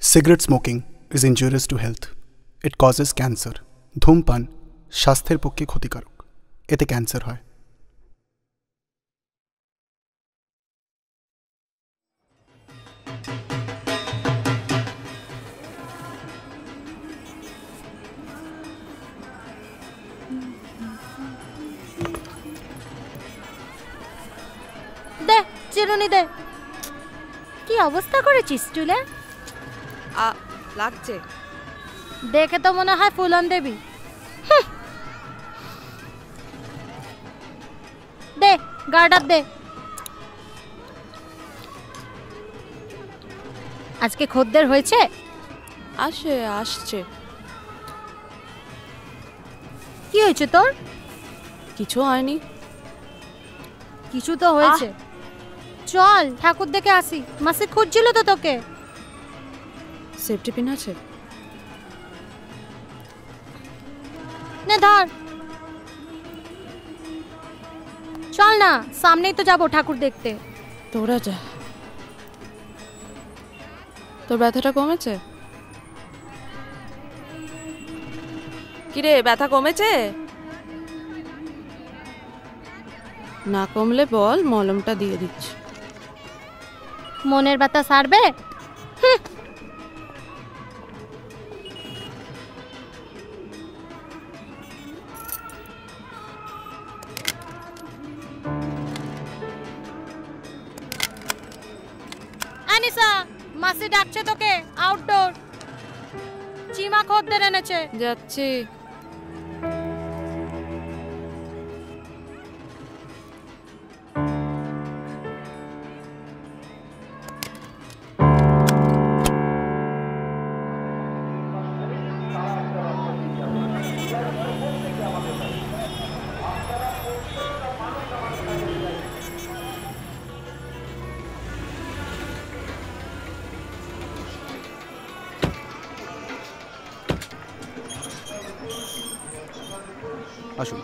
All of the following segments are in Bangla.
Cigarette smoking is injurious to health. It causes cancer. ধূমপান স্বাস্থ্যের পক্ষে ক্ষতিকারক। এতে ক্যান্সার হয়। দে চিরুনি দে। কি অবস্থা করেছিস চুলে? লাগছে দেখে তো মনে হয় ফুলন দেবী। দে গার্ডার দে। আজকে খদ্দের হয়েছে? আসছে। কি হয়েছে তোর? কিছু হয়নি। কিছু তো হয়েছে। চল ঠাকুর দেখে আসি। মাসি খুঁজছিল তো তোকে। সেফটি পিন আছে? নে ধর। চল না, সামনেই তো যাবো ঠাকুর দেখতে। তোরা যা। তোর ব্যথাটা কমেছে? কিরে ব্যথা কমেছে? না কমলে বল, মলমটা দিয়ে দিচ্ছি। মনের ব্যথা সারবে? আনিসা, মাসি ডাকছে তোকে আউটডোর। চিমা খদ্দের এনেছে। যাচ্ছি। আসুন।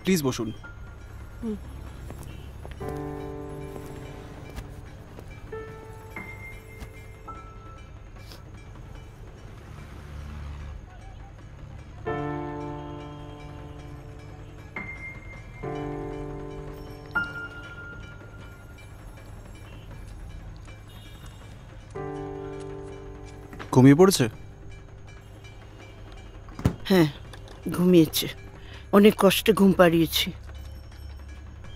প্লিজ বসুন। ঘুমিয়ে পড়েছে? হ্যাঁ, ঘুমিয়েছে। অনেক কষ্টে ঘুম পাড়িয়েছি।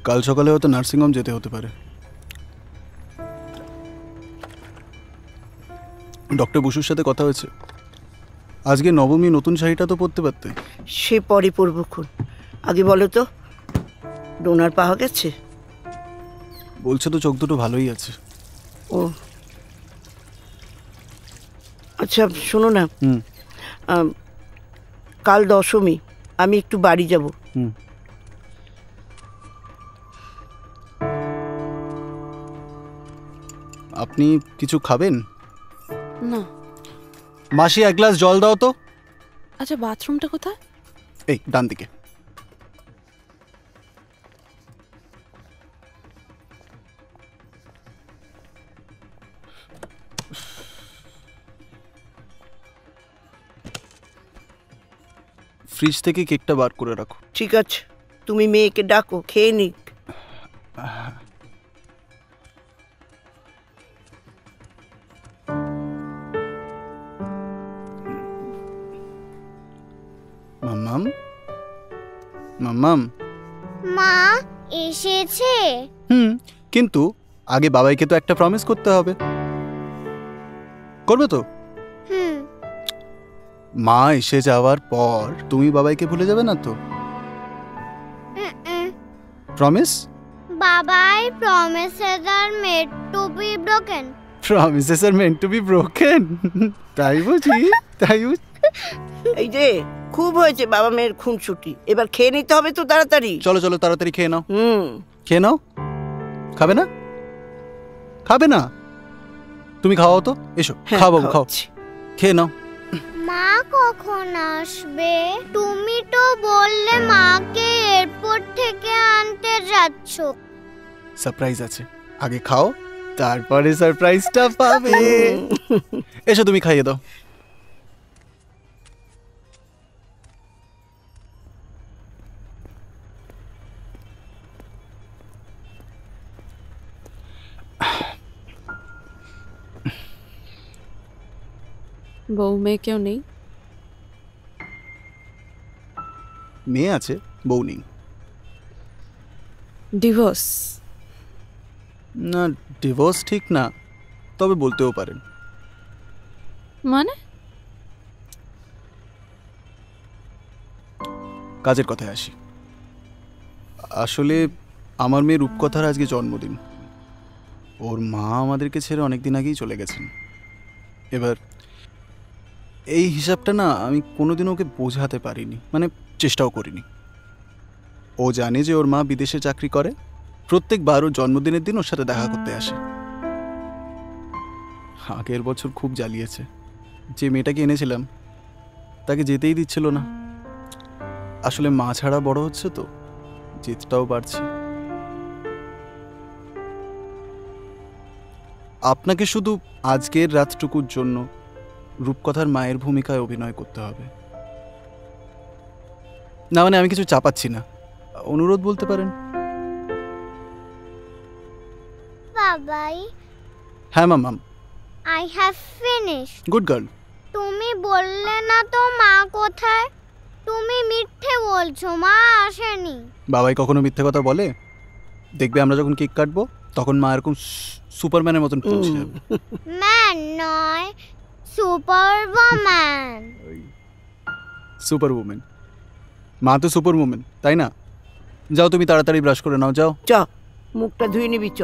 কাল সকালে হয়তো নার্সিংহোম যেতে হতে পারে। ডক্টর বসুর সাথে কথা হয়েছে। আজকে নবমী, নতুন শাড়িটা তো পরতে পারতে। সে পরে পরবক্ষণ। আগে বলো তো, ডোনার পাওয়া গেছে? বলছে তো চোখ দুটো ভালোই আছে। ও আচ্ছা, শোনো না, কাল দশমী, আমি একটু বাড়ি যাব। আপনি কিছু খাবেন? না। মাসি এক গ্লাস জল দাও তো। আচ্ছা, বাথরুমটা কোথায়? এই ডান দিকে। ফ্রিজ থেকে কেকটা বার করে রাখো। ঠিক আছে, তুমি মেয়েকে ডাকো, খেয়ে নিক। মাম্মাম, মাম্মাম। মা এসেছে? কিন্তু আগে বাবাইকে তো একটা প্রমিস করতে হবে। করবে তো? মা এসে যাওয়ার পর তুমি বাবাইকে ভুলে যাবে না তো? প্রমিস? বাবাই promises are made to be broken. Promises are meant to be broken. তাই বুঝি? তাই বুঝি? এই যে খুব হয়েছে বাবা মেয়ের খুনসুটি, এবার খেয়ে নিতে হবে তো তাড়াতাড়ি। চলো চলো তাড়াতাড়ি খেয়ে নাও। খেয়ে নাও। খাবে না? খাবে না? তুমি খাওয়াও তো, এসো খাও বাবু খাও, খেয়ে নাও। মা কখন আসবে? তুমি তো বললে মাকে এয়ারপোর্ট থেকে আনতে যাচ্ছ। সারপ্রাইজ আছে, আগে খাও তারপরে সারপ্রাইজটা পাবে। এসো তুমি খাইয়ে দাও। বউ মেয়ে কেউ নেই? মেয়ে আছে, বউ নেই। ডিভোর্স? না, ডিভোর্স ঠিক না, তবে বলতেও পারেন। মানে? কাজের কথায় আসি। আসলে আমার মেয়ে রূপকথার আজকে জন্মদিন। ওর মা আমাদেরকে ছেড়ে অনেকদিন আগেই চলে গেছেন। এবার এই হিসাবটা না আমি কোনোদিন ওকে বোঝাতে পারিনি, মানে চেষ্টাও করিনি। ও জানে যে ওর মা বিদেশে চাকরি করে, প্রত্যেকবার ওর জন্মদিনের দিন ওর সাথে দেখা করতে আসে। আগের বছর খুব জ্বালিয়েছে। যে মেয়েটাকে এনেছিলাম তাকে যেতেই দিচ্ছিল না। আসলে মা ছাড়া বড় হচ্ছে তো, জেদটাও বাড়ছে। আপনাকে শুধু আজকের রাতটুকুর জন্য রূপকথার মায়ের ভূমিকায় অভিনয় করতে হবে। না মানে আমি কিছু চাপাচ্ছি না, অনুরোধ বলতে পারেন। বাবাই, হ্যাঁ মাম, I have finished. Good girl. তুমি বললে না তো মা কোথায়? তুমি মিথ্যে বলছো, মা আসেনি। বাবাই কখনো মিথ্যে কথা বলে? দেখবে আমরা যখন কেক কাটবো তখন মা এরকম সুপারম্যানের মতন পৌঁছে যাবে। ম্যান নয়, সুপার ওম্যান। Super women. মা তো সুপার উমেন, তাই না? যাও তুমি তাড়াতাড়ি ব্রাশ করে নাও, যাও। চ মুখটা ধুয়ে নিবি, চ।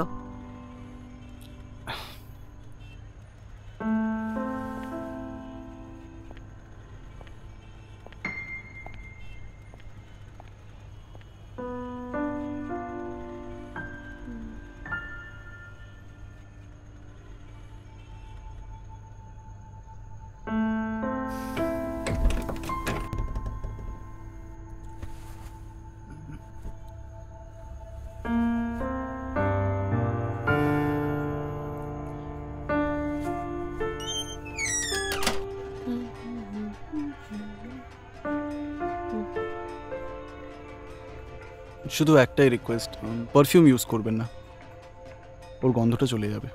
শুধু একটাই রিকোয়েস্ট, পারফিউম ইউজ করবেন না, ওর গন্ধটা চলে যাবে।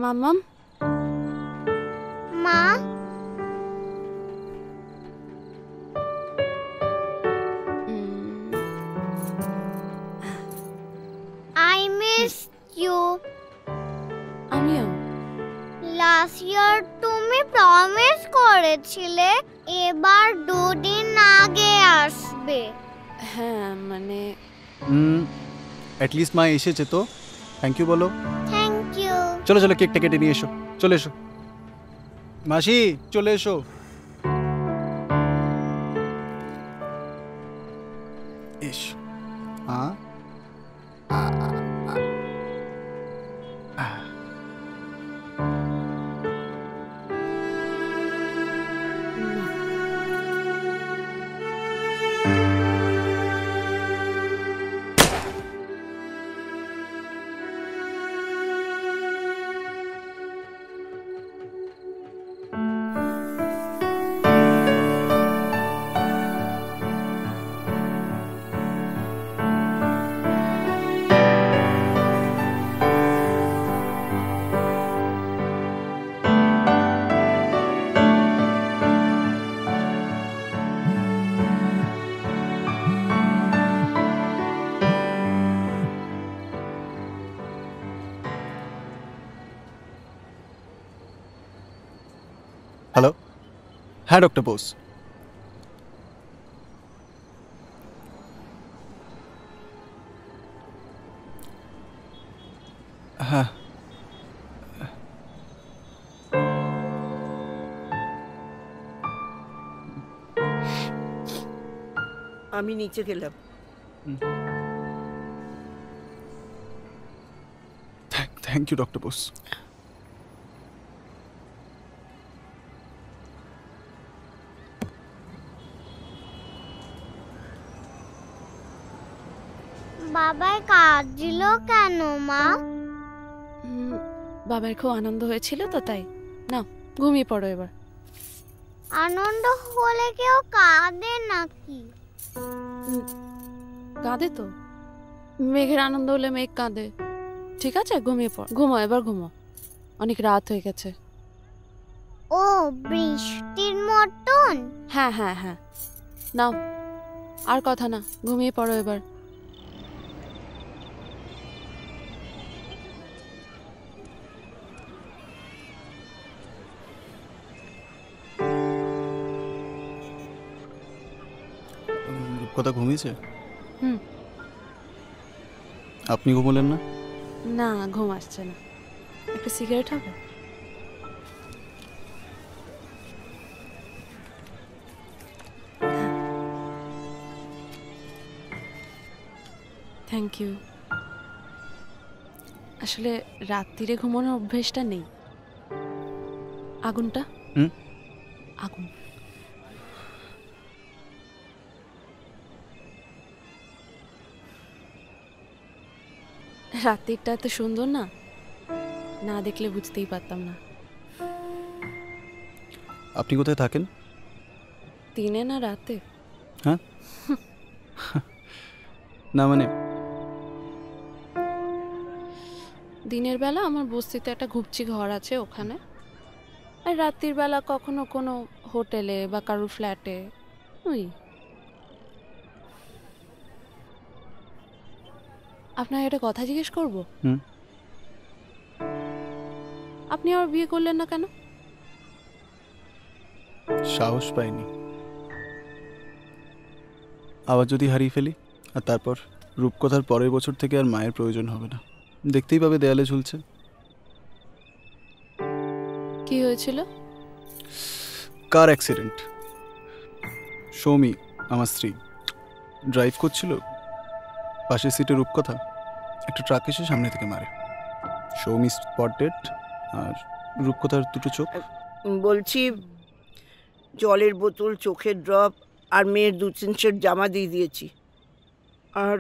মামাম, মা, I missed you. আমিও। লাস্ট ইয়ার তুমি প্রমিস করেছিলে এবার 2 দিন আগে আসবে। হ্যাঁ মানে অ্যাটলিস্ট মা এসেছে তো, থ্যাংক ইউ বলো। Thank you. চলো চলো কেকটা কেটে নিয়ে এসো, চলে এসো মাসি, চলে এসো। এসো। হ্যাঁ হ্যাঁ ডক্টর বোস। হ্যাঁ আমি নিচে গেলাম। Thank you doctor Bose. বাবাই কাজ দিল কেন মা? বাবার খুব আনন্দ হয়েছিল তো তাই। না, ঘুমিয়ে পড়ো এবার। আনন্দ হলে কেউ কাঁদে নাকি? কাঁদে তো, মেঘের আনন্দ হলে মেঘ কাঁদে। ঠিক আছে, ঘুমিয়ে পড়, ঘুমো এবার ঘুমো, অনেক রাত হয়ে গেছে। ও বৃষ্টির মতন? হ্যাঁ হ্যাঁ হ্যাঁ, নাও আর কথা না, ঘুমিয়ে পড়ো এবার। রূপকথা ঘুমিয়েছে? হুম। আপনি ঘুমোলেন না? না, ঘুম আসছে না। একটা সিগারেট হবে? Thank you. আসলে রাত্রিরে ঘুমানোর অভ্যেসটা নেই। আগুনটা? আগুন। রাত্রিটা এত সুন্দর না, না দেখলে বুঝতেই পারতাম না। আপনি কোথায় থাকেন? দিনে না রাতে? হ্যাঁ না মানে দিনের বেলা আমার বস্তিতে একটা ঘুপচি ঘর আছে ওখানে, আর রাত্রির বেলা কখনো কোনো হোটেলে বা কারোর ফ্ল্যাটে। ওই আপনাকে একটা কথা জিজ্ঞেস করব? আপনি আমার বিয়ে করলেন না কেন? সাহস পাইনি। আবার যদি হারিয়ে ফেলি, আর তারপর রূপকথার পরের বছর থেকে আর মায়ের প্রয়োজন হবে না, দেখতেই পাবে দেয়ালে ঝুলছে। কি হয়েছিল? কার অ্যাক্সিডেন্ট। সৌমি আমার স্ত্রী ড্রাইভ করছিল, পাশের সিটে রূপকথা, একটা ট্রাক এসে সামনে থেকে মারে। সৌমি স্পট ডেড, আর রূপকথার দুটো চোখ। বলছি, জলের বোতল, চোখের ড্রপ আর মেয়ের 2-3 সেট জামা দিয়ে দিয়েছি। আর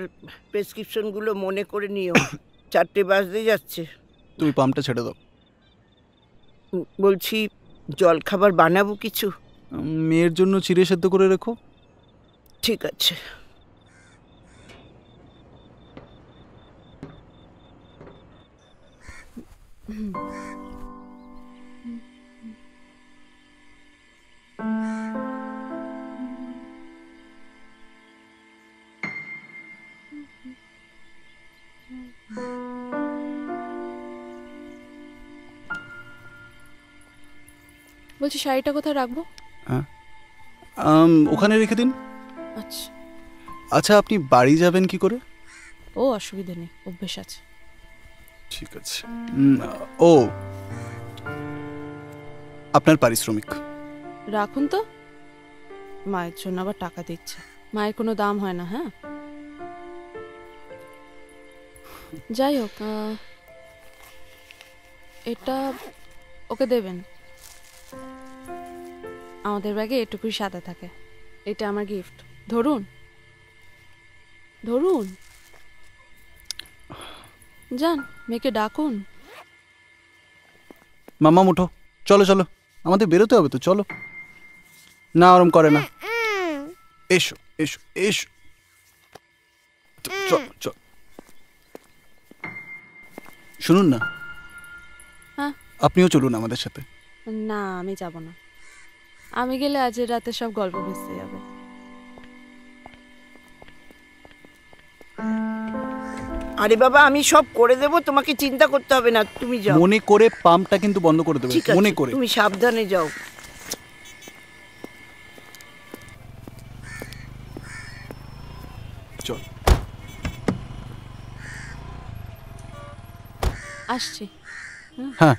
প্রেসক্রিপশনগুলো মনে করে নিও, 4টে বাজতে যাচ্ছে। তুমি পাম্পটা ছেড়ে দাও। বলছি, জল খাবার বানাবো কিছু? মেয়ের জন্য চিড়ে সেদ্ধ করে রেখো। ঠিক আছে। বলছি, শাড়িটা কোথায় রাখবো? হ্যাঁ, ওখানে রেখে দিন। আচ্ছা। আচ্ছা, আপনি বাড়ি যাবেন কি করে? ও অসুবিধা নেই, অভ্যেস আছে। ঠিক আছে। ও, আপনার পারিশ্রমিক রাখুন তো, মায়ের জন্য আবার টাকা দিচ্ছে। মায়ের কোনো দাম হয় না। হ্যাঁ, যাই হোক, এটা ওকে দেবেন। আমাদের ব্যাগে এটুকুই সাদা থাকে। এটা আমার গিফট। ধরুন ধরুন, যান, মেয়েকে ডাকুন। মামা মুঠো, চলো চলো, আমাদের বেরোতে হবে তো, চলো না। ওরম করে না, এসো এসো এসো, চল চল। শুনুন না, হ্যাঁ, আপনিও চলুন আমাদের সাথে। না, আমি যাব না। আমি গেলে আজ রাতে সব গল্প ভেসে যাবে। আরে বাবা, আমি সব করে দেব, তোমাকে চিন্তা করতে হবে না, তুমি যাও। মনে করে পাম্পটা কিন্তু বন্ধ করে দেবে, ঠিক আছে, মনে করে। তুমি সাবধানে যাও। চল। আসছি। হ্যাঁ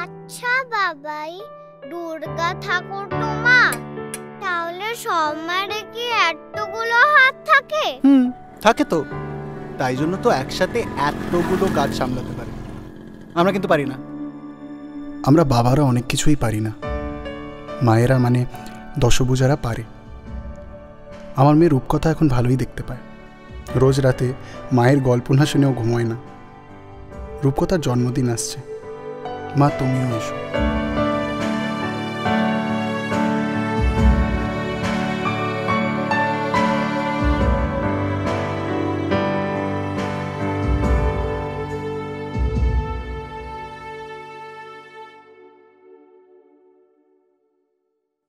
আচ্ছা বাবাই, দুর্গা ঠাকুর তো মা, তাহলে সব মায়ের কি এতগুলো হাত থাকে? থাকে তো, তাই জন্য তো একসাথে এতগুলো কাজ সামলাতে পারে। আমরা কিন্তু পারি না। আমরা বাবারা অনেক কিছুই পারি না, মায়েরা মানে দশভুজারা পারে। আমার মেয়ে রূপকথা এখন ভালোই দেখতে পায়, রোজ রাতে মায়ের গল্প না শুনেও ঘুমোয় না। রূপকথার জন্মদিন আসছে, মা তুমিও এসো।